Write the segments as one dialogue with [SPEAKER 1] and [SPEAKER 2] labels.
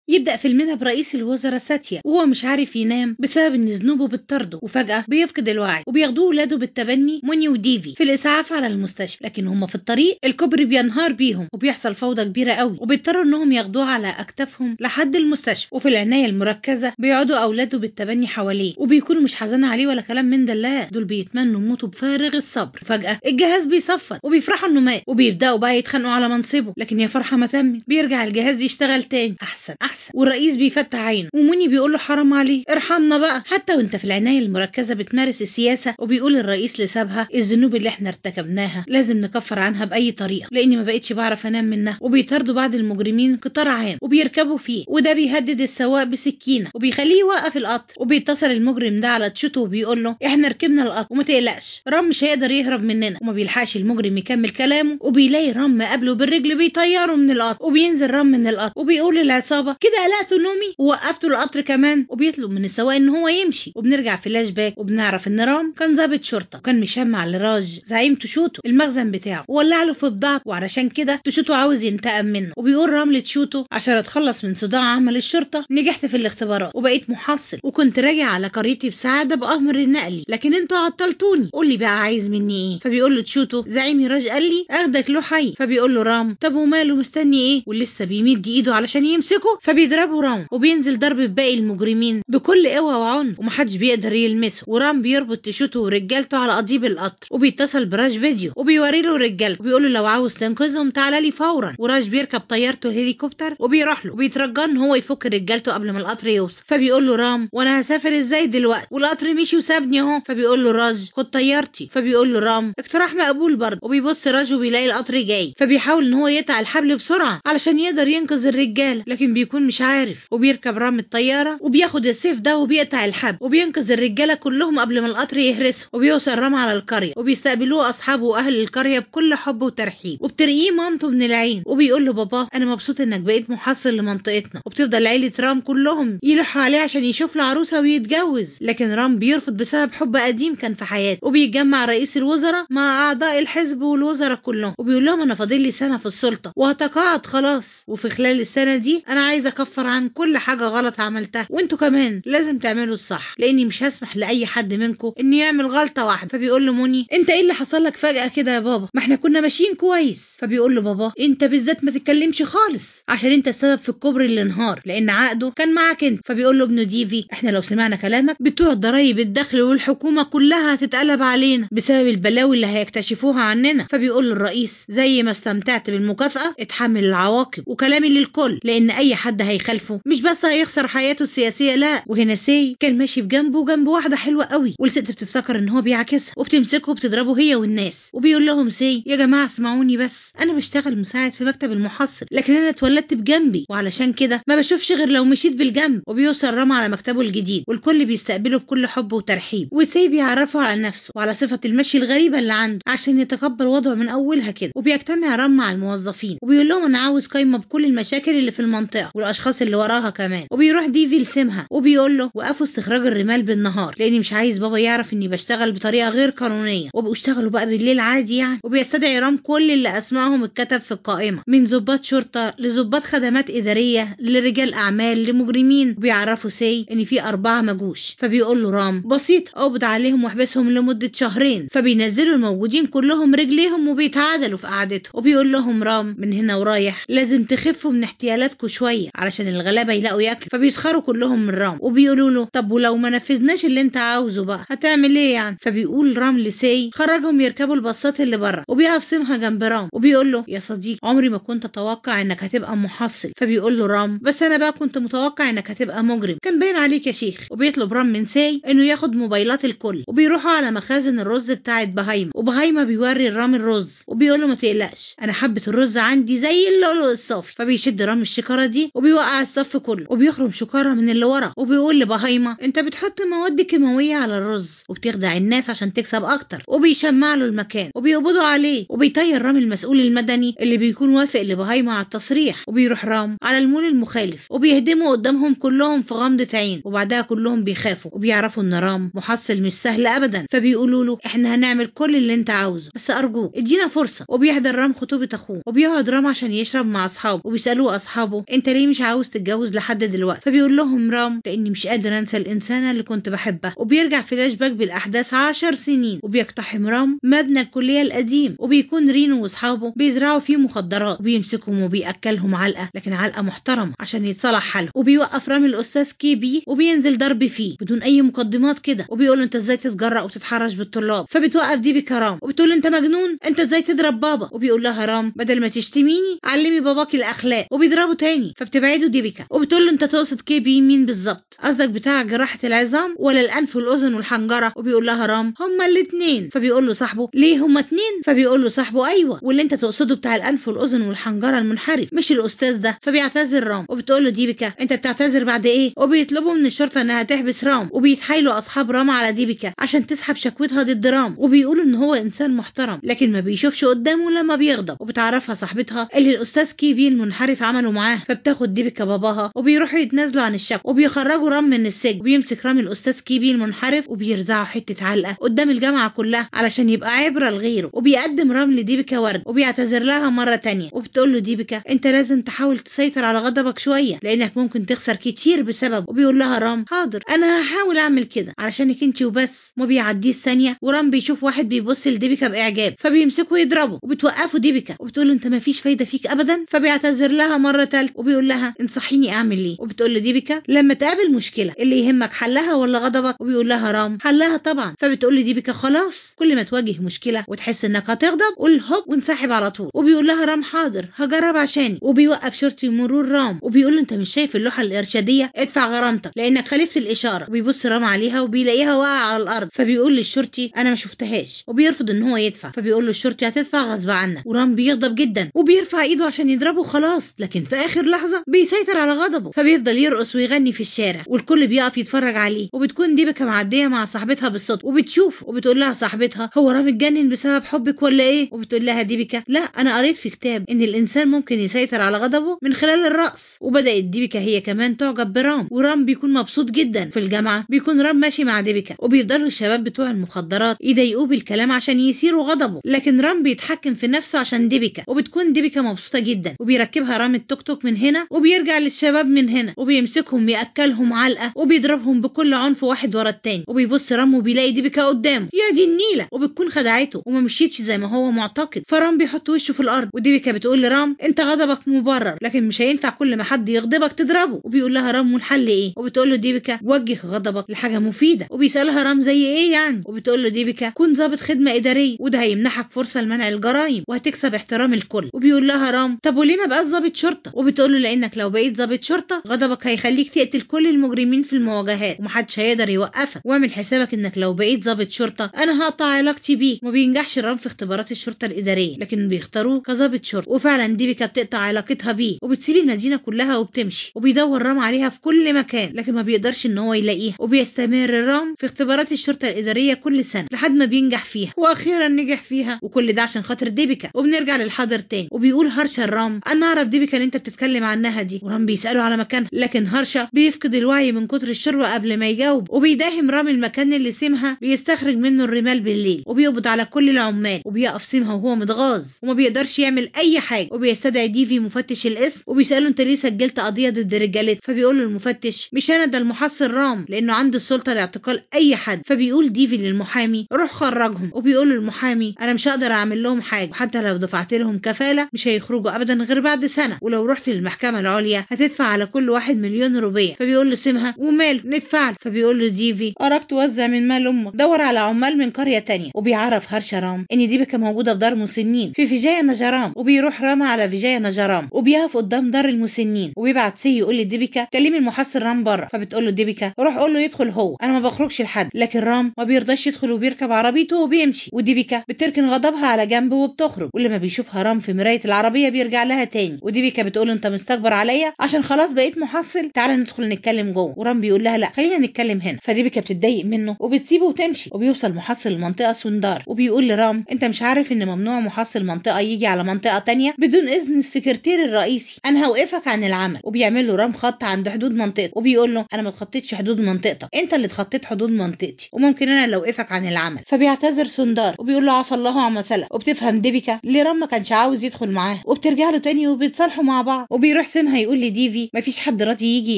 [SPEAKER 1] يبدأ فيلمنا برئيس الوزراء ساتيا وهو مش عارف ينام بسبب ان ذنوبه بتطرده، وفجأة بيفقد الوعي وبياخدوه ولاده بالتبني موني وديفي في الإسعاف على المستشفى. لكن هم في الطريق الكوبري بينهار بيهم وبيحصل فوضى كبيرة قوي، وبيضطروا انهم ياخدوه على اكتافهم لحد المستشفى. وفي العناية المركزة بيقعدوا اولاده بالتبني حواليه وبيكونوا مش حزانة عليه ولا كلام من ده، لا دول بيتمنوا موته بفارغ الصبر. فجأة الجهاز بيصفر وبيفرحوا انه مات، وبيبدأوا بقى يتخانقوا على منصبه. لكن يا فرحة ما تمت، بيرجع الجهاز يشتغل تاني احسن. والرئيس بيفتح عينه وموني بيقول له حرام عليه ارحمنا بقى، حتى وانت في العناية المركزة بتمارس السياسة. وبيقول الرئيس لسابها الذنوب اللي احنا ارتكبناها لازم نكفر عنها بأي طريقة، لاني ما بقتش بعرف انام منها. وبيطاردوا بعض المجرمين قطار عام وبيركبوا فيه، وده بيهدد السواق بسكينة وبيخليه يوقف القطر. وبيتصل المجرم ده على تشوتو وبيقول له احنا ركبنا القطر وما تقلقش، رام مش هيقدر يهرب مننا. وما بيلحقش المجرم يكمل كلامه وبيلاقي رام قبله بالرجل بيطيره من القطر. وبينزل رام من القطر وبيقول للعصابة كده قلقتوا نومي ووقفتوا القطر كمان، وبيطلب من السواق ان هو يمشي. وبنرجع فلاش باك وبنعرف ان رام كان ضابط شرطة وكان مشمع لراج زعيم تشوتو المخزن بتاعه وولع له في بضاعته، وعلشان كده تشوتو عاوز ينتقم منه. وبيقول رام لتشوتو عشان اتخلص من صداع عمل الشرطة نجحت في الاختبارات وبقيت محصل وكنت راجع على قريتي بسعادة بأمر النقلي، لكن انتوا عطلتوني، قول لي بقى عايز مني ايه؟ فبيقول له تشوتو زعيمي راج قال لي اخدك له حي. فبيقول له رام طب وماله مستني ايه؟ ولسه بيمد ايده علشان يمسكه فبيضربه رام وبينزل ضرب باقي المجرمين بكل قوة وعنف ومحدش بيقدر يلمسه. ورام بيربط تشوتو ورجالته على قضيب القطر وبيتصل براج فيديو وبيوري له رجالته وبيقول له لو عاوز تنقذهم تعالى لي فورا. وراج بيركب طيارته الهليكوبتر وبيروح له وبيترجى ان هو يفك رجالته قبل ما القطر يوصل. فبيقول له رام وانا هسافر ازاي دلوقتي والقطر مشي وسابني اهو؟ فبيقول له راج خد طيارتي. فبيقول له رام اقتراح مقبول برضه. وبيبص راج وبيلاقي القطر جاي فبيحاول ان هو يقطع الحبل بسرعه علشان يقدر ينقذ الرجاله، لكن بيكون مش عارف. وبيركب رام الطياره وبياخد السيف ده وبيقطع الحبل وبينقذ الرجاله كلهم قبل ما القطر يهرسه. وبيوصل رام على القريه وبيستقبلوه اصحابه واهل القريه بكل حب وترحيب، وبترقيه مامته من العين. وبيقول له بابا انا مبسوط انك بقيت محصل لمنطقتنا. وبتفضل عيله رام كلهم يلحوا عليه عشان يشوف له عروسه ويتجوز، لكن رام بيرفض بسبب حب قديم كان في حياته. وبيتجمع رئيس الوزراء مع اعضاء الحزب والوزراء كلهم وبيقول لهم انا فاضل لي سنه في السلطه وهتقاعد خلاص، وفي خلال السنه دي انا عايز اكفر عن كل حاجه غلط عملتها، وانتوا كمان لازم تعملوا الصح لاني مش هسمح لاي حد منكم انه يعمل غلطه واحده. فبيقول له موني انت ايه اللي حصل لك فجاه كده يا بابا؟ ما احنا كنا ماشيين كويس. فبيقول له بابا انت بالذات ما تتكلمش خالص عشان انت السبب في الكوبري اللي انهار لان عقده كان معاك انت. فبيقول له ابنه ديفي احنا لو سمعنا كلامك بتوع ضرايب الدخل والحكومه كلها هتتقلب علينا بسبب البلاوي اللي هيكتشفوها عننا. فبيقول له الرئيس زي ما استمتعت بالمكافاه اتحمل العواقب، وكلامي للكل لان اي حد هيخالفه مش بس هيخسر حياته السياسيه لا. وهنا سي كان ماشي بجنبه جنب واحده حلوه قوي، والست بتفتكر ان هو بيعاكسها وبتمسكه وبتضربه هي والناس. وبيقول لهم سي يا جماعه اسمعوني بس انا بشتغل مساعد في مكتب المحصل، لكن انا اتولدت بجنبي وعلشان كده ما بشوفش غير لو مشيت بالجنب. وبيوصل رام على مكتبه الجديد والكل بيستقبله بكل حب وترحيب، وسي بيعرفه على نفسه وعلى صفه المشي الغريبه اللي عنده عشان يتقبل وضعه من اولها كده. وبيجتمع رام مع الموظفين وبيقول لهم انا عاوز قايمه بكل المشاكل اللي في المنطقه والاشخاص اللي وراها كمان. وبيروح ديفي لسمها وبيقول له وقفوا استخراج الرمال بالنهار لاني مش عايز بابا يعرف اني بشتغل بطريقه غير قانونيه، وبيشتغلوا بقى بالليل عادي يعني. وبيستدعي رام كل اللي اسمائهم اتكتب في القائمه من ضباط شرطه لضباط خدمات اداريه لرجال اعمال لمجرمين. وبيعرفوا سي ان في 4 مجوش. فبيقول له رام بسيط اقبض عليهم واحبسهم لمده شهرين. فبينزلوا الموجودين كلهم رجليهم وبيتعادلوا في قعدتهم. وبيقول لهم رام من هنا ورايح لازم تخفوا من احتيالاتكم شويه علشان الغلابه يلاقوا ياكلوا. فبيسخروا كلهم من رام وبيقولوا له طب ولو ما نفذناش اللي انت عاوزه بقى هتعمل ايه يعني؟ فبيقول رام لسي خرجهم يركبوا الباصات اللي بره. وبيقف سمها جنب رام وبيقول له يا صديقي عمري ما كنت اتوقع انك هتبقى محصل. فبيقول له رام بس انا بقى كنت متوقع انك هتبقى مجرم، كان باين عليك يا شيخ. وبيطلب رام من سي انه ياخد موبايلات الكل وبيروحوا على مخازن الرز بتاعت بهايمه. وبهايمه بيوري رام الرز وبيقول له ما تقلقش انا حبه الرز عندي زي اللؤلؤ الصافي. فبيشد رام الشكاره دي وبيوقع الصف كله وبيخرم شكاره من اللي ورا. وبيقول لبهايمه انت بتحط مواد كيماويه على الرز وبتخدع الناس عشان تكسب اكتر. وبيشمع له المكان وبيقبضوا عليه. وبيطير رام المسؤول المدني اللي بيكون وافق لبهايمه على التصريح. وبيروح رام على المول المخالف وبيهدموا قدامهم كلهم في غمضه عين. وبعدها كلهم بيخافوا وبيعرفوا ان رام محصل مش سهل ابدا. فبيقولوا له احنا هنعمل كل اللي انت عاوزه بس ارجوك ادينا فرصه. وبيحضر رام خطوبه اخوه وبيقعد رام عشان يشرب مع اصحابه وبيسالوه اصحابه انت ليه مش مش عاوز تتجوز لحد دلوقتي. فبيقول لهم رام لاني مش قادر انسى الانسانه اللي كنت بحبها. وبيرجع فلاش باك بالاحداث 10 سنين، وبيقتحم رام مبنى الكليه القديم، وبيكون رينو واصحابه بيزرعوا فيه مخدرات، وبيمسكهم وبياكلهم علقه، لكن علقه محترمه عشان يتصلح حاله. وبيوقف رام الاستاذ كيبي وبينزل ضرب فيه بدون اي مقدمات كده، وبيقول انت ازاي تتجرأ وتتحرش بالطلاب. فبتوقف ديبيكا رام وبتقول انت مجنون، انت ازاي تضرب بابا. وبيقول لها رام بدل ما تشتميني علمي باباكي الاخلاق. وبيضربه تاني. فبتبعده ديبيكا وبتقول له انت تقصد كيبي مين بالظبط؟ قصدك بتاع جراحه العظام ولا الانف والاذن والحنجره؟ وبيقول لها رام هما الاثنين. فبيقول له صاحبه ليه هما اتنين؟ فبيقول له صاحبه ايوه، واللي انت تقصده بتاع الانف والاذن والحنجره المنحرف مش الاستاذ ده. فبيعتذر رام وبتقول له ديبيكا انت بتعتذر بعد ايه؟ وبيطلبوا من الشرطه انها تحبس رام، وبيتحايلوا اصحاب رام على ديبيكا عشان تسحب شكوتها ضد رام، وبيقولوا ان هو انسان محترم لكن ما بيشوفش قدامه لما بيغضب. وبتعرفها صاحبتها اللي الاستاذ كيبي المنحرف عمله معاه. فبتاخد ديبيكا باباها وبيروحوا يتنازلوا عن الشكوى، وبيخرجوا رام من السجن، وبيمسك رام الاستاذ كيبي المنحرف وبيرزعه حته علقه قدام الجامعه كلها علشان يبقى عبره لغيره. وبيقدم رام لديبيكا ورد وبيعتذر لها مره تانية، وبتقول له ديبيكا انت لازم تحاول تسيطر على غضبك شويه لانك ممكن تخسر كتير بسبب. وبيقول لها رام حاضر انا هحاول اعمل كده علشانك انت وبس. ما بيعديش ثانيه ورام بيشوف واحد بيبص لديبيكا باعجاب، فبيمسكه يضربه، وبتوقفه ديبيكا وبتقول له انت ما فيش فايده فيك ابدا. فبيعتذر لها مره ثالثه وبيقول لها انصحيني اعمل ايه. وبتقول له ديبيكا لما تقابل مشكله اللي يهمك حلها ولا غضبك؟ وبيقول لها رام حلها طبعا. فبتقول له ديبيكا خلاص كل ما تواجه مشكله وتحس انك هتغضب قول هوب وانسحب على طول. وبيقول لها رام حاضر هجرب عشاني. وبيوقف شرطي مرور رام وبيقول له انت مش شايف اللوحه الارشاديه؟ ادفع غرامتك لانك خالفت الاشاره. وبيبص رام عليها وبيلاقيها واقعه على الارض. فبيقول للشرطي انا ما شفتهاش، وبيرفض ان هو يدفع. فبيقول له الشرطي هتدفع غصب عنك. ورام بيغضب جدا وبيرفع ايده عشان يضربه خلاص، لكن في اخر لحظه بيسيطر على غضبه. فبيفضل يرقص ويغني في الشارع والكل بيقف يتفرج عليه. وبتكون ديبيكا معديه مع صاحبتها بالصدفه وبتشوف، وبتقول لها صاحبتها هو رام اتجنن بسبب حبك ولا ايه؟ وبتقول لها ديبيكا لا انا قريت في كتاب ان الانسان ممكن يسيطر على غضبه من خلال الرقص. وبدات ديبيكا هي كمان تعجب برام، ورام بيكون مبسوط جدا. في الجامعه بيكون رام ماشي مع ديبيكا وبيفضلوا الشباب بتوع المخدرات يضايقوه بالكلام عشان يثيروا غضبه، لكن رام بيتحكم في نفسه عشان ديبيكا. وبتكون ديبيكا مبسوطه جدا وبيركبها رام التوك توك من هنا وبيرجع للشباب من هنا، وبيمسكهم ياكلهم علقه وبيضربهم بكل عنف واحد ورا التاني. وبيبص رام وبيلاقي ديبيكا قدامه يا دي النيله، وبتكون خدعته وما مشيتش زي ما هو معتقد. فرام بيحط وشه في الارض، وديبيكا بتقول لرام انت غضبك مبرر لكن مش هينفع كل ما حد يغضبك تضربه. وبيقول لها رام والحل ايه؟ وبتقول له ديبيكا وجه غضبك لحاجه مفيده. وبيسالها رام زي ايه يعني؟ وبتقول له ديبيكا كن ضابط خدمه اداريه وده هيمنحك فرصه لمنع الجرائم وهتكسب احترام الكل. وبيقول لها رام طب وليه ما بقاش ضابط شرطه؟ وبتقول له لانك لو بقيت ضابط شرطه غضبك هيخليك تقتل كل المجرمين في المواجهات ومحدش هيقدر يوقفك، واعمل حسابك انك لو بقيت ضابط شرطه انا هقطع علاقتي بيك. ما بينجحش رام في اختبارات الشرطه الاداريه لكن بيختاروه كضابط شرطه، وفعلا ديبيكا بتقطع علاقتها بيه وبتسيب المدينه كلها وبتمشي. وبيدور رام عليها في كل مكان لكن ما بيقدرش ان هو يلاقيها. وبيستمر رام في اختبارات الشرطه الاداريه كل سنه لحد ما بينجح فيها، واخيرا نجح فيها، وكل ده عشان خاطر ديبيكا. وبنرجع للحاضر تاني وبيقول هرشا لرام انا اعرف ديبيكا اللي انت بتتكلم عنها دي. ورام بيساله على مكانها لكن هرشا بيفقد الوعي من كتر الشرب قبل ما يجاوب. وبيداهم رام المكان اللي سيمها بيستخرج منه الرمال بالليل، وبيقبض على كل العمال. وبيقف سيمها وهو متغاظ وما بيقدرش يعمل اي حاجه. وبيستدعي ديفي مفتش القسم وبيساله انت ليه سجلت قضيه ضد رجالتك؟ فبيقول له المفتش مش انا ده المحصل رام لانه عنده السلطه لاعتقال اي حد. فبيقول ديفي للمحامي روح خرجهم. وبيقول المحامي انا مش هقدر اعمل لهم حاجه، وحتى لو دفعت لهم كفاله مش هيخرجوا ابدا غير بعد سنه، ولو رحت للمحكمه العليا هتدفع على كل واحد 1,000,000 روبيه. فبيقول له سيمها ومال ندفع. فبيقول له ديفي اراك توزع من مال امك، دور على عمال من قريه تانية. وبيعرف هرشا رام ان ديبيكا موجوده في دار مسنين في فيجايا نجرام. وبيروح رام على فيجايا نجرام وبيقف قدام دار المسنين، وبيبعت سي يقول لديبيكا كلمي المحصل رام بره. فبتقول له ديبيكا روح قول له يدخل هو، انا ما بخرجش لحد. لكن رام ما بيرضاش يدخل وبيركب عربيته وبيمشي. وديبيكا بتركن غضبها على جنب وبتخرج، ولما بيشوفها رام في مرايه العربيه بيرجع لها تاني. وديبيكا بتقول له انت مستكبر عليا عشان خلاص بقيت محصل، تعالى ندخل نتكلم جوه. ورام بيقول لها لا خلينا نتكلم هنا. فديبيكا بتتضايق منه وبتسيبه وتمشي. وبيوصل محصل المنطقه سوندار وبيقول لرام انت مش عارف ان ممنوع محصل منطقه يجي على منطقه تانية بدون اذن السكرتير الرئيسي، انا هوقفك عن العمل. وبيعمل له رام خط عند حدود منطقته وبيقول له انا ما اتخطيتش حدود منطقتك، انت اللي اتخطيت حدود منطقتي وممكن انا اللي اوقفك عن العمل. فبيعتذر سوندار وبيقول له عفى الله عما سلف. وبتفهم ديبيكا اللي رام ما كانش عاوز يدخل معاه وبترجع له تاني وبيتصالحوا مع بعض. وبيروح سيمها يقول لديفي مفيش حد راضي يجي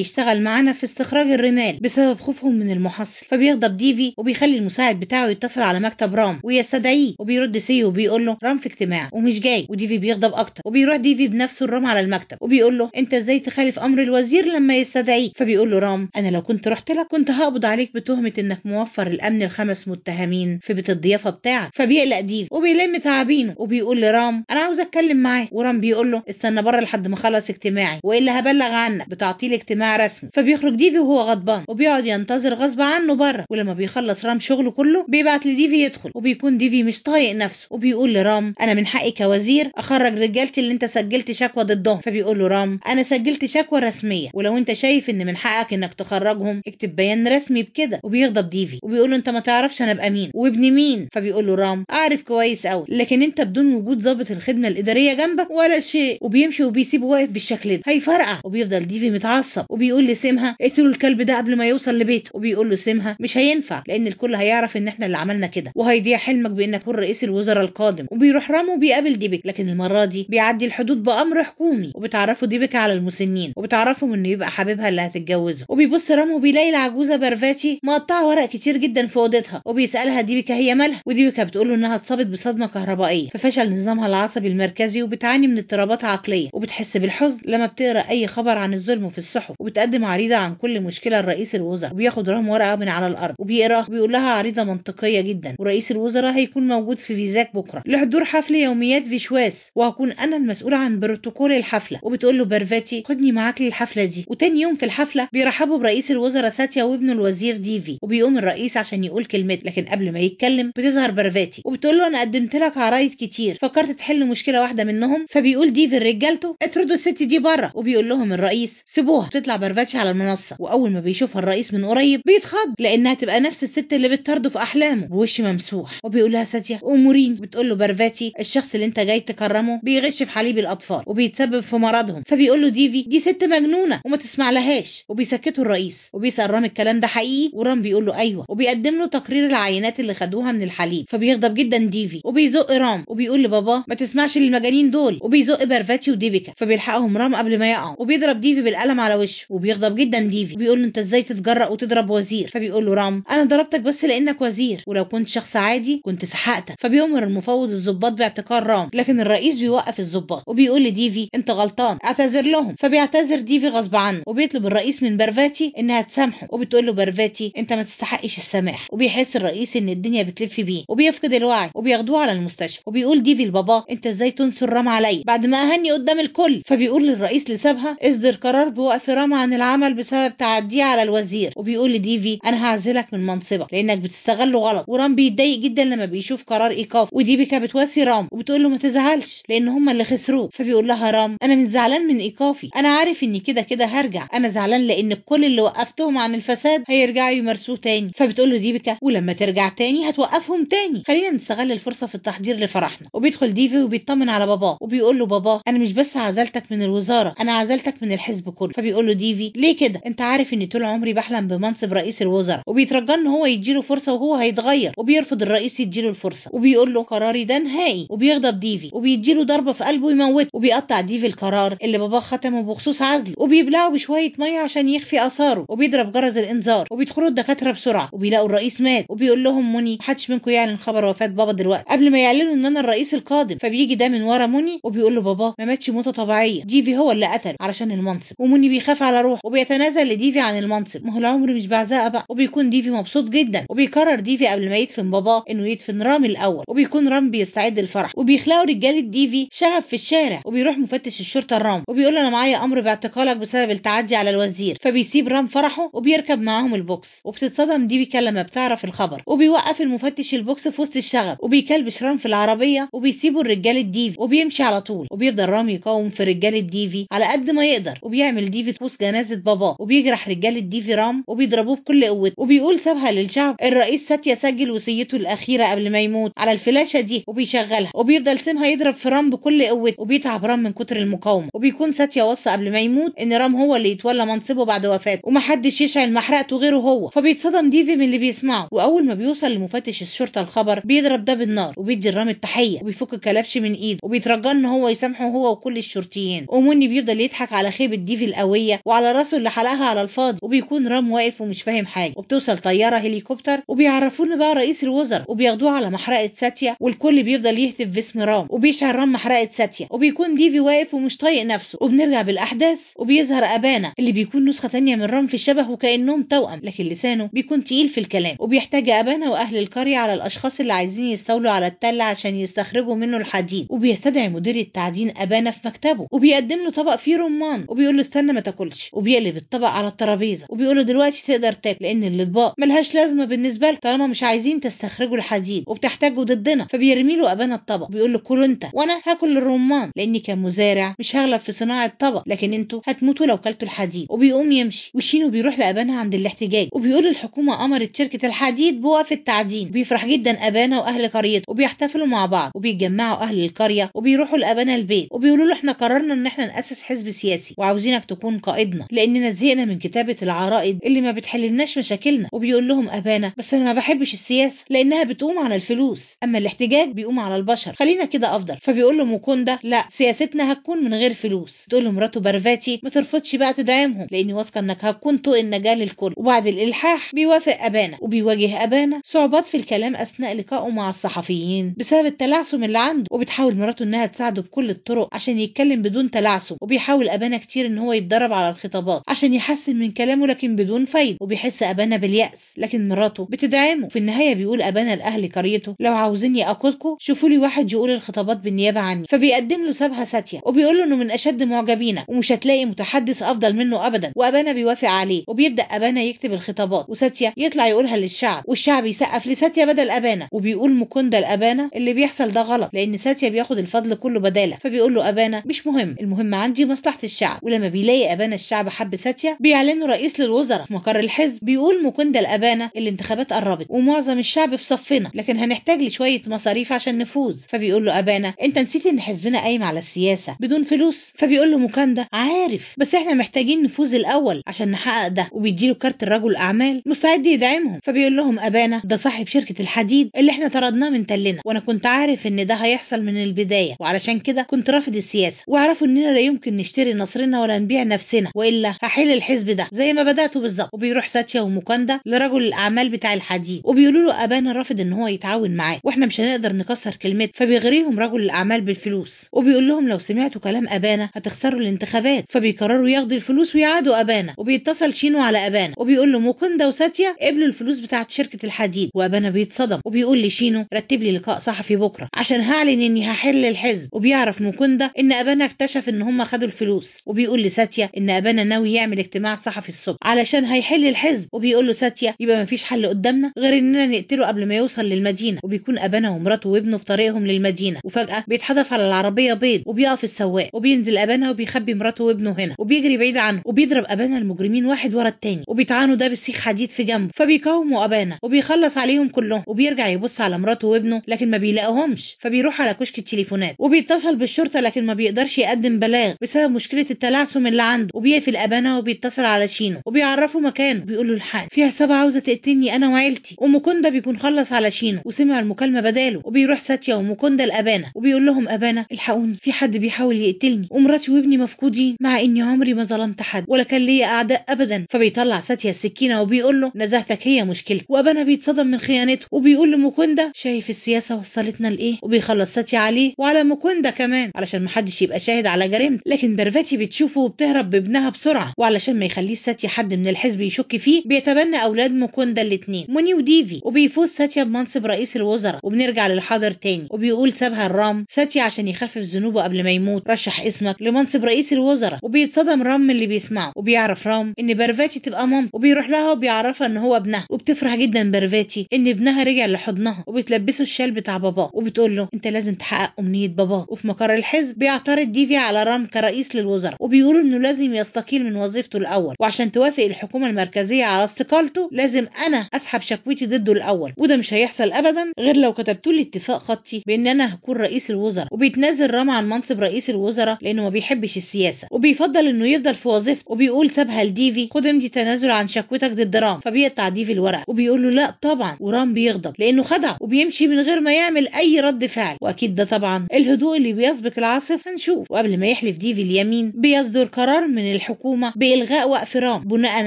[SPEAKER 1] يشتغل معانا في استخراج الرمال بسبب خوفهم من المحصل. فبيغضب ديفي وبيخلي المساعد بتاعه يتصل على مكتب رام ويستدعيه، وبيرد سيو وبيقول له رام في اجتماع ومش جاي، وديفي بيغضب اكتر وبيروح ديفي بنفسه الرام على المكتب وبيقول له انت ازاي تخالف امر الوزير لما يستدعيك؟ فبيقول له رام انا لو كنت رحت لك كنت هقبض عليك بتهمه انك موفر الامن ال5 متهمين في بيت الضيافه بتاعك. فبيقلق ديفي وبيلم تعابينه وبيقول لرام انا عاوز اتكلم معاه، ورام بيقول له استنى بره لحد ما اخلص اجتماعي والا هبلغ عنك بتعطيل اجتماع رسمي. فبيخرج ديفي وهو غضبان وبيقعد ينتظر غصب عنه بره، ولما بيخلص رام شغله كله بيبعت لديفي يدخل، وبيكون ديفي مش طايق نفسه وبيقول لرام انا من حقي كوزير اخرج رجالتي اللي انت سجلت شكوى ضدهم. فبيقول له رام انا سجلت شكوى رسميه، ولو انت شايف ان من حقك انك تخرجهم اكتب بيان رسمي بكده. وبيغضب ديفي وبيقول له انت ما تعرفش انا ابقى مين وابن مين. فبيقول له رام اعرف كويس قوي، لكن انت بدون وجود ضابط الخدمه الاداريه جنبك ولا شيء. وبيمشي وبيسيبه واقف بالشكل ده هيفرقع. وبيفضل ديفي متعصب وبيقول لسيمها اقتلوا الكلب ده قبل ما يوصل لبيته. وبيقول له سيمها مش هينفع لان الكل هيعرف ان احنا اللي عملنا كده وهيضيع حلمك بانك تكون رئيس الوزراء القادم. وبيروح رام وبيقابل ديبك، لكن المره دي بيعدي الحدود بامر حكومي وبتعرفوا ديبك على المسنين وبتعرفهم انه يبقى حبيبها اللي هتتجوزه. وبيبص رام وبيلاقي العجوزه برفاتي مقطعه ورق كتير جدا في اوضتها وبيسالها ديبك هي مالها، وديبك بتقول له انها اتصابت بصدمه كهربائيه ففشل نظامها العصبي المركزي وبتعاني من اضطرابات عقليه، وبتحس بالحزن لما بتقرا اي خبر عن الظلم في الصحف، وبتقدم عريضه عن كل مشكله لرئيس الوزراء. وبياخد رام ورقه من على الارض وبيقراها وبيقول لها عريضه منطقيه جدا، ورئيس الوزراء هيكون موجود في فيزاك بكره لحضور حفل يوميات فيشواس وهكون انا المسؤول عن بروتوكول الحفله. وبتقول له برفاتي خدني معاك للحفله دي. وتاني يوم في الحفله بيرحبوا برئيس الوزراء ساتيا وابنه الوزير ديفي، وبيقوم الرئيس عشان يقول كلمته، لكن قبل ما يتكلم بتظهر برفاتي وبتقول له انا قدمت لك عرايض كتير فكرت تحل مشكله واحده منهم. فبيقول ديفي لرجالته اطردوا الست دي بره، وبيقول لهم الرئيس سيبوها. بتطلع برفاتي على المنصه واول ما بيشوفها الرئيس من قريب بيتخض لانها تبقى نفس الست اللي بتطرده في احلامه بوش ممسوح. وبيقول لها ساتيا امورين. بتقول له برفاتي الشخص اللي انت جاي تكرمه بيغش في حليب الاطفال وبيتسبب في مرضهم. فبيقول له ديفي دي ست مجنونه وما تسمع لهاش، وبيسكته الرئيس وبيسال رام الكلام ده حقيقي، ورام بيقول له ايوه وبيقدم له تقرير العينات اللي خدوها من الحليب. فبيغضب جدا ديفي وبيزق رام وبيقول لبابا ما تسمعش للمجانين دول، وبيزق برفاتي وديبيكا فبيلحقهم رام قبل ما يقعوا وبيضرب ديفي بالقلم على وشه. وبيغضب جدا ديفي وبيقول له انت ازاي تتجرأ وتضرب وزير؟ فبيقول له رام انا ضربتك بس لانك وزير، ولو كنت شخص عادي كنت سحقتك. فبيؤمر المفوض الضباط باعتقال رام، لكن الرئيس بيوقف الضباط وبيقول لديفي انت غلطان اعتذر لهم. فبيعتذر ديفي غصب عنه وبيطلب الرئيس من برفاتي انها تسامحه، وبتقول له برفاتي انت ما تستحقش السماح. وبيحس الرئيس ان الدنيا بتلف بيه وبيفقد الوعي وبياخدوه على المستشفى. وبيقول ديفي لبابا انت ازاي تنصر رام علي بعد ما اهني قدام الكل؟ فبيقول للرئيس لسابها اصدر قرار بوقف رام عن العمل بسبب تعديه على الوزير. وبيقول لديفي انا هعزلك من منصبك لانك بتستغله غلط. ورام بيتضايق جدا لما بيشوف قرار ايقاف، وديبيكا بتواسي رام وبتقول له ما تزعلش لان هم اللي خسروه. فبيقول لها رام انا مش زعلان من ايقافي، انا عارف اني كده كده هرجع، انا زعلان لان كل اللي وقفتهم عن الفساد هيرجعوا يمارسوه تاني. فبتقول له ديبيكا ولما ترجع تاني هتوقفهم تاني، خلينا نستغل الفرصه في التحضير لفرحنا. وبيدخل ديفي وبيطمن على باباه وبيقول له بابا انا مش بس عزلتك من الوزاره انا عزلتك من الحزب كله. فبيقول له ديفي ليه كده؟ انت عارف اني طول عمري بحلم بمنصب رئيس الوزراء، وبيترجى ان هو يديله فرصه وهو هيتغير، وبيرفض الرئيس يديله الفرصه وبيقول له قراري ده نهائي. وبيغضب ديفي وبيديله ضربه في قلبه يموته، وبيقطع ديفي القرار اللي باباه ختمه بخصوص عزله وبيبلعه بشويه ميه عشان يخفي اثاره، وبيضرب جرس الانذار وبيدخلوا الدكاتره بسرعه وبيلاقوا الرئيس مات. وبيقول لهم موني محدش منكم يعلن خبر وفاه بابا دلوقتي قبل ما يعلنوا ان انا الرئيس القادم. فبيجي ده من ورا موني وبيقول له بابا ما ماتش موته طبيعيه، ديفي هو اللي قتل علشان المنصب. وموني بيخاف على روحه وبيتنازل لديفي عن المنصب، ما هو العمر مش بعزاء بقى. وبيكون ديفي مبسوط جدا وبيقرر ديفي قبل ما يدفن باباه انه يدفن رام الاول، وبيكون رام بيستعد للفرح. وبيخلقوا رجاله ديفي شغب في الشارع، وبيروح مفتش الشرطه رام وبيقول له انا معايا امر باعتقالك بسبب التعدي على الوزير. فبيسيب رام فرحه وبيركب معاهم البوكس، وبتتصدم ديفي لما بتعرف الخبر، وبيوقف المفتش البوكس في وسط الشغب وبيكلبش رام في العربيه وبيسيبه الرجاله ديفي وبيمشي على طول. وبيفضل رام يقاوم في رجاله ديفي على قد ما يقدر، وبيعمل ديفي طقوس جنازه باباه وبيجرح رجاله ديفي رام وبيضربوه بكل قوته. وبيقول سابها للشعب الرئيس ساتيا سجل وصيته الاخيره قبل ما يموت على الفلاشه دي وبيشغلها، وبيفضل سيمها يضرب في رام بكل قوته وبيتعب رام من كتر المقاومه. وبيكون ساتيا وصى قبل ما يموت ان رام هو اللي يتولى منصبه بعد وفاته ومحدش يشعل محرقته غيره هو. فبيتصدم ديفي من اللي بيسمعه، واول ما بيوصل لمفتش الشرطه الخبر بيضرب ده بالنار وبيدي رام التحيه وبيفك الكلبش من ايده وبيترجى ان هو يسامحه هو وكل الشرطيين. وموني بيفضل يضحك على خيبة ديفي القوية وعلى راسه اللي حلقها على الفاضي، وبيكون رام واقف ومش فاهم حاجة، وبتوصل طيارة هليكوبتر وبيعرفونا بقى رئيس الوزراء وبياخدوه على محرقة ساتيا، والكل بيفضل يهتف باسم رام وبيشعل رام محرقة ساتيا، وبيكون ديفي واقف ومش طايق نفسه. وبنرجع بالأحداث وبيظهر أبانا اللي بيكون نسخة تانية من رام في الشبه وكأنهم توأم، لكن لسانه بيكون تقيل في الكلام. وبيحتاج أبانا وأهل القرية على الأشخاص اللي عايزين يستولوا على التل عشان يستخرجوا منه الحديد، وبيستدعي مدير التعدين أبانا في مكتبه وبيقدم له طبق فيه رمان وبيقول له استنى ما تاكلش، وبيقلب الطبق على الترابيزة وبيقول له دلوقتي تقدر تاكل لأن الاطباق ملهاش لازمة بالنسبة لك طالما مش عايزين تستخرجوا الحديد وبتحتاجوا ضدنا. فبيرمي له أبانا الطبق وبيقول له كل انت وانا هاكل الرمان لاني كمزارع مش هغلب في صناعة طبق، لكن انتوا هتموتوا لو كلتوا الحديد. وبيقوم يمشي وشينو بيروح لأبانا عند الاحتجاج وبيقول الحكومة أمرت شركة الحديد بوقف التعدين. بيفرح جدا أبانا وأهل قريته وبيحتفلوا مع بعض وبيتجمعوا أهل القرية وبيروحوا لأبانا البيت وبيقولوا له احنا قررنا ان احنا نأسس حزب سياسي وعاوزينك تكون قائدنا لاننا زهقنا من كتابة العرائض اللي ما بتحللناش مشاكلنا. وبيقول لهم أبانا بس انا ما بحبش السياسة لانها بتقوم على الفلوس، اما الاحتجاج بيقوم على البشر، خلينا كده افضل. فبيقول له مكوندا لا سياستنا هتكون من غير فلوس. تقول له مراته برفاتي ما ترفضش بقى تدعمهم لاني واثقه انك هتكون طوق النجاه للكل. وبعد الالحاح بيوافق أبانا وبيواجه أبانا صعوبات في الكلام اثناء لقائه مع الصحفيين بسبب التلعثم اللي عنده، وبتحاول مراته انها تساعده بكل الطرق عشان يتكلم بدون تلعثم. وبيحاول أبانا كتير ان هو يتدرب على الخطابات عشان يحسن من كلامه لكن بدون فايده، وبيحس أبانا باليأس لكن مراته بتدعمه. في النهايه بيقول أبانا لأهل قريته لو عاوزيني اقودكم شوفوا لي واحد يقول الخطابات بالنيابه عني. فبيقدم له سابها ساتيا وبيقول له انه من اشد معجبينا ومش هتلاقي متحدث افضل منه ابدا، وأبانا بيوافق عليه وبيبدا أبانا يكتب الخطابات وساتيا يطلع يقولها للشعب والشعب يسقف لساتيا بدل أبانا. وبيقول مكوندا لأبانا اللي بيحصل ده غلط لان ساتيا بياخد الفضل كله بداله. فبيقول له أبانا مش مهم، المهم عندي مصلحه الشعب. ولما بيلاقي أبانا الشعب حب ساتيا بيعلنوا رئيس للوزراء في مقر الحزب. بيقول مكوندا لأبانا الانتخابات قربت ومعظم الشعب في صفنا لكن هنحتاج لشويه مصاريف عشان نفوز. فبيقول له أبانا انت نسيت ان حزبنا قايم على السياسه بدون فلوس. فبيقول له مكوندا عارف بس احنا محتاجين نفوز الاول عشان نحقق ده، وبيديله كارت الرجل اعمال مستعد يدعمهم. فبيقول لهم أبانا ده صاحب شركه الحديد اللي احنا طردناه من تلنا، وانا كنت عارف ان ده هيحصل من البدايه وعلشان كده كنت رافض السياسه، واعرفوا اننا لا يمكن نشتري نصرنا ولا نبيع نفسنا والا هحل الحزب ده زي ما بداته بالظبط. وبيروح ساتيا ومكوندا لرجل الاعمال بتاع الحديد وبيقولوا له أبانا رافض ان هو يتعاون معاه واحنا مش هنقدر نكسر كلمته. فبيغريهم رجل الاعمال بالفلوس وبيقول لهم لو سمعتوا كلام أبانا هتخسروا الانتخابات. فبيقرروا ياخدوا الفلوس ويعادوا أبانا. وبيتصل شينو على أبانا وبيقول له مكوندا وساتيا قبلوا الفلوس بتاعت شركه الحديد. وأبانا بيتصدم وبيقول لشينو رتب لي لقاء صحفي بكره عشان هعلن اني هحل الحزب. وبيعرف مكوندا ان أبانا اكتشف ان هم خدوا الفلوس، وبيقول لساتيا ان أبانا ناوي يعمل اجتماع صحفي الصبح علشان هيحل الحزب. وبيقول له ساتيا يبقى مفيش حل قدامنا غير اننا نقتله قبل ما يوصل للمدينه. وبيكون أبانا ومراته وابنه في طريقهم للمدينه وفجاه بيتحدف على العربيه بيض وبيقف السواق وبينزل أبانا وبيخبي مراته وابنه هنا وبيجري بعيد عنه وبيضرب أبانا المجرمين واحد ورا التاني وبيطعنوا ده بالسيخ حديد في جنبه. فبيقاوموا أبانا وبيخلص عليهم كلهم وبيرجع يبص على مراته وابنه لكن ما بيلاقوهمش. فبيروح على كشك التليفونات وبيتصل بالشرطه لكن ما بيقدرش يقدم بلاغ بسبب مشكله التلعثم اللي عنده. وبيقفل أبانا وبيتصل على شينو وبيعرفوا مكانه. بيقول له الحق في عصابه عاوزه تقتلني انا وعيلتي. ومكوندا بيكون خلص على شينو وسمع المكالمه بداله. وبيروح ساتيا ومكوندا لأبانا وبيقول لهم أبانا الحقوني في حد بيحاول يقتلني ومراتي وابني مفقودين مع اني عمري ما ظلمت حد ولا كان ليا اعداء ابدا. فبيطلع ساتيا السكينه وبيقول له نزاهتك هي مشكلتك. وأبانا بيتصدم من خيانته وبيقول لمكوندا شايف السياسه وصلتنا لايه. وبيخلص ساتيا عليه وعلى مكوندا كمان علشان محدش يبقى شاهد على جريمته. لكن برفاتي بتشوفه وبتهرب بابنها بسرعه، وعلشان ما يخليش ساتيا حد من الحزب يشك فيه بيتبنى اولاد مكوندا الاثنين موني وديفي. وبيفوز ساتيا بمنصب رئيس الوزراء. وبنرجع للحاضر تاني وبيقول سابها الرام ساتيا عشان يخفف ذنوبه قبل ما يموت رشح اسمك لمنصب رئيس الوزراء. وبيتصدم رام من اللي بيسمعه وبيعرف رام ان برفاتي تبقى مامته وبيروح لها وبيعرفها ان هو ابنها. وبتفرح جدا برفاتي ان ابنها رجع لحضنها وبتلبسه الشال بتاع باباه وبتقول له انت لازم تحقق امنيه باباه. وفي مقر الحزب بيعترض ديفي على رام كرئيس للوزراء وبيقولوا انه لازم يستقيل من وظيفته الاول، وعشان توافق الحكومه المركزيه على استقالته لازم انا اسحب شكوتي ضده الاول، وده مش هيحصل ابدا غير لو كتبتوا لي اتفاق خطي بان انا هكون رئيس الوزراء. وبيتنازل رام عن منصب رئيس الوزراء لانه ما بيحبش السياسه وبيفضل انه يفضل في وظيفته. وبيقول سابها لديفي خد امضي تنازل عن شكوتك ضد رام. فبيقطع ديفي الورق وبيقول له لا طبعا، ورام بيغضب لانه خدع وبيمشي من غير ما يعمل اي رد فعل. واكيد ده طبعا الهدوء اللي بيسبق العاصف هنشوف. وقبل ما يحلف ديفي اليمين بيصدر قرار من الحكومة بإلغاء وقف رام بناء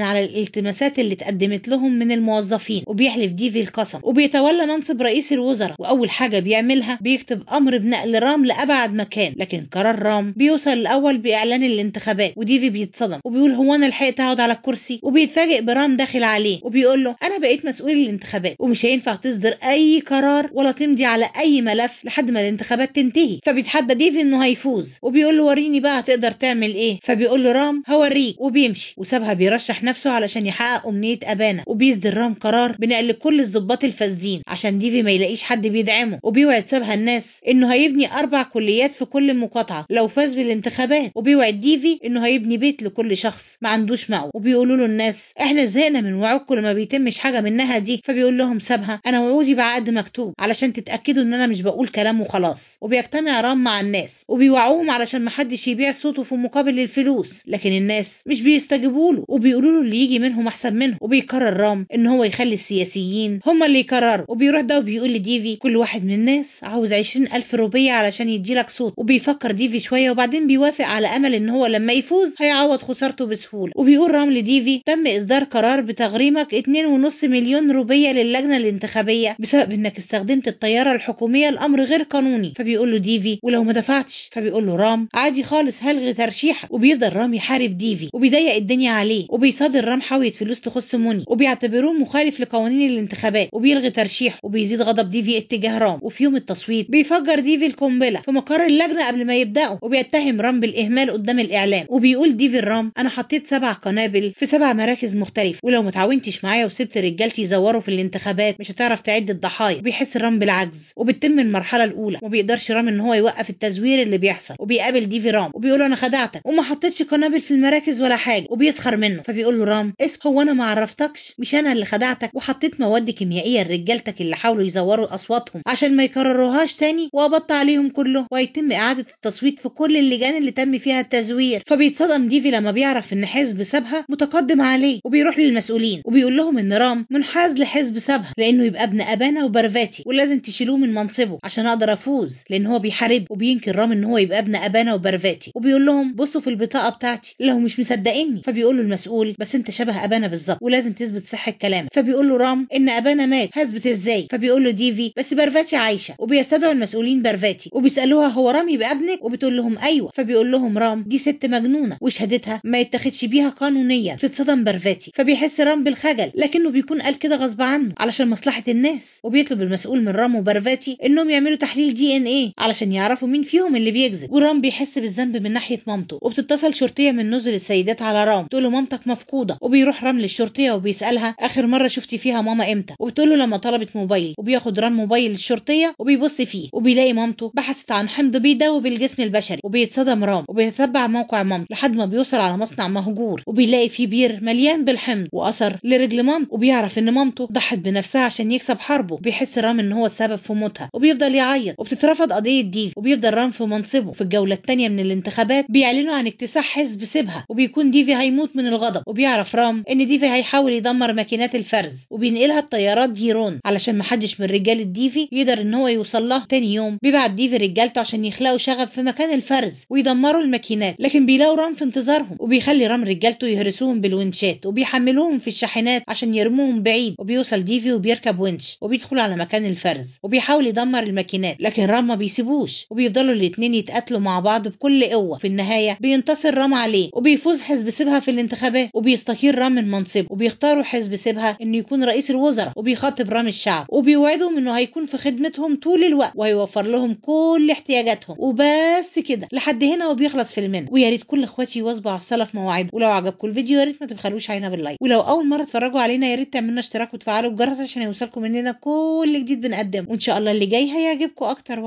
[SPEAKER 1] على الالتماسات اللي اتقدمت لهم من الموظفين، وبيحلف ديفي القسم وبيتولى منصب رئيس الوزراء، وأول حاجة بيعملها بيكتب أمر بنقل رام لأبعد مكان. لكن قرار رام بيوصل الأول بإعلان الانتخابات، وديفي بيتصدم وبيقول هو أنا لحقت أقعد على الكرسي؟ وبيتفاجئ برام داخل عليه وبيقول له أنا بقيت مسؤول الانتخابات ومش هينفع تصدر أي قرار ولا تمضي على أي ملف لحد ما الانتخابات تنتهي. فبيتحدى ديفي إنه هيفوز وبيقول له وريني بقى هتقدر تعمل إيه. فبيقول له رام هوريك، وبيمشي وسابها بيرشح نفسه علشان يحقق أمنية أبانا. وبيصدر رام قرار بنقل كل الضباط الفاسدين عشان ديفي ما يلاقيش حد بيدعمه، وبيوعد سابها الناس إنه هيبني 4 كليات في كل مقاطعة لو فاز بالانتخابات، وبيوعد ديفي إنه هيبني بيت لكل شخص ما عندوش مأوى. وبيقولوا له الناس احنا زهقنا من وعودكم لما بيتمش حاجة منها دي. فبيقول لهم سابها أنا وعودي بعقد مكتوب علشان تتأكدوا إن أنا مش بقول كلام وخلاص. وبيجتمع رام مع الناس وبيوعوهم علشان محدش يبيع صوته في مقابل الفلوس، لكن الناس مش بيستجيبوا له وبيقولوا له اللي يجي منهم أحسن منه. وبيقرر رام إن هو يخلي السياسيين هم اللي يقرروا، وبيروح ده وبيقول لديفي كل واحد من الناس عاوز 20,000 روبية علشان يديلك صوت. وبيفكر ديفي شوية وبعدين بيوافق على أمل إن هو لما يفوز هيعوض خسارته بسهولة. وبيقول رام لديفي تم إصدار قرار بتغريمك 2.5 مليون روبية للجنة الانتخابية بسبب إنك استخدمت الطيارة الحكومية الأمر غير قانوني. فبيقول له ديفي ولو ما دفعتش؟ فبيقول له رام عادي خالص هلغي ترشيحك. وبيفضل رام يحارب ديفي وبيضيق الدنيا عليه، وبيصادر رام حاوية فلوس تخص موني وبيعتبروه مخالف لقوانين الانتخابات وبيلغي ترشيحه. وبيزيد غضب ديفي اتجاه رام، وفي يوم التصويت بيفجر ديفي القنبلة في مقر اللجنة قبل ما يبدأوا، وبيتهم رام بالإهمال قدام الإعلام. وبيقول ديفي لرام أنا حطيت 7 قنابل في 7 مراكز مختلفة، ولو ما تعاونتش معايا وسبت رجالتي يزوروا في الانتخابات مش هتعرف تعد الضحايا. وبيحس رام بالعجز وبتتم المرحلة الأولى، وبيقدرش رام إن هو يوقف التزوير اللي بيحصل. وبيقابل ديفي رام وبيقول له أنا خدعتك وما حطيتش قنابل في المراكز ولا حاجة، وبيسخر منه. فبيقول له رام هو أنا ما عرفتكش؟ مش أنا اللي خدعتك وحطيت مواد كيميائية لرجالتك اللي حاولوا يزوروا أصواتهم عشان ما يكرروهاش تاني، وقبضت عليهم كله ويتم إعادة التصويت في كل اللجان اللي تم فيها التزوير. فبيتصدم ديفي لما بيعرف إن حزب سابها متقدم عليه، وبيروح للمسؤولين وبيقول لهم إن رام منحاز لحزب سابها لأنه يبقى ابن أبانا وبرفاتي ولازم تشيلوه من منصبه عشان أقدر أفوز، لأن هو بيحارب. وبينكر رام إن هو يبقى ابن أبانا وبرفاتي وبيقول لهم بصوا في البطاقة بتاعتي لو مش مصدقيني. فبيقول له المسؤول بس أنت شبه أبانا بالظبط ولازم تثبت صحة كلامك. فبيقول له رام إن أبانا مات هثبت إزاي؟ فبيقول له ديفي بس برفاتي عايشة. وبيستدعوا المسؤولين برفاتي وبيسألوها هو رام يبقى ابنك؟ وبتقول لهم أيوة. فبيقول لهم رام دي ست مجنونة وشهادتها ما يتاخدش بيها قانونيا. بتتصدم برفاتي فبيحس رام بالخجل، لكنه بيكون قال كده غصب عنه علشان مصلحة الناس. وبيطلب المسؤول من رام وبرفاتي إنهم يعملوا تحليل DNA علشان يعرفوا مين فيهم اللي بيكذب. ورام بيحس بالذنب من ناحية مامته، وبتتصل شرطية من نزل السيدات على رام تقول له مامتك مفقودة. وبيروح رام للشرطية وبيسألها آخر مرة شفتي فيها ماما إمتى؟ وبتقول له لما طلبت موبايل. وبياخد رام موبايل الشرطية وبيبص فيه وبيلاقي مامته بحثت عن حمض بيدوب الجسم البشري. وبيتصدم رام وبيتبع موقع مامته لحد ما بيوصل على مصنع مهجور وبيلاقي فيه بير مليان بالحمض وأثر لرجل مامته، وبيعرف إن مامته ضحت بنفسها عشان يكسب حربه. بيحس رام إن هو السبب في موتها وبيفضل يعيط. وبتترفض قضية ديفي وبيفضل رام في منصبه. في الجولة الثانية من الانتخابات بيعلنوا عن اكتساح حزب سيبها، وبيكون ديفي هيموت من الغضب. وبيعرف رام إن ديفي هيحاول يدمر ماكينات الفرز وبينقلها الطيارات جيرون علشان محدش من رجال ديفي يقدر إن هو يوصل له. تاني يوم بيبعت ديفي رجالته عشان يخلقوا شغب في مكان الفرز ويدمروا الماكينات، لكن بيلاقوا رام في انتظارهم. وبيخلي رام رجالته يهرسوهم بالونشات وبيحملوهم في الشاحنات عشان يرموهم بعيد. وبيوصل ديفي وبيركب ونش وبيدخل على مكان الفرز وبيحاول يدمر الماكينات، لكن رام ما بيسيبوش وبيفضلوا الاتنين يتقاتلوا مع بعض بكل قوة. في النهاية بينتصر رام عليه وبيفوز حزب سيبها في الانتخابات وبيستقيل رام من منصبه. وبيختاروا حزب سيبها انه يكون رئيس الوزراء، وبيخاطب رام الشعب وبيوعدهم انه هيكون في خدمتهم طول الوقت وهيوفر لهم كل احتياجاتهم. وبس كده لحد هنا وبيخلص فيلمنا. ويا ريت كل اخواتي يواظبوا على الصلاة في مواعيد. ولو عجبكم الفيديو يا ريت ما تبخلوش علينا باللايك، ولو اول مرة تتفرجوا علينا يا ريت تعملوا اشتراك وتفعلوا الجرس عشان يوصلكم مننا كل جديد بنقدمه. وان شاء الله اللي جاي هيعجبكم اكتر.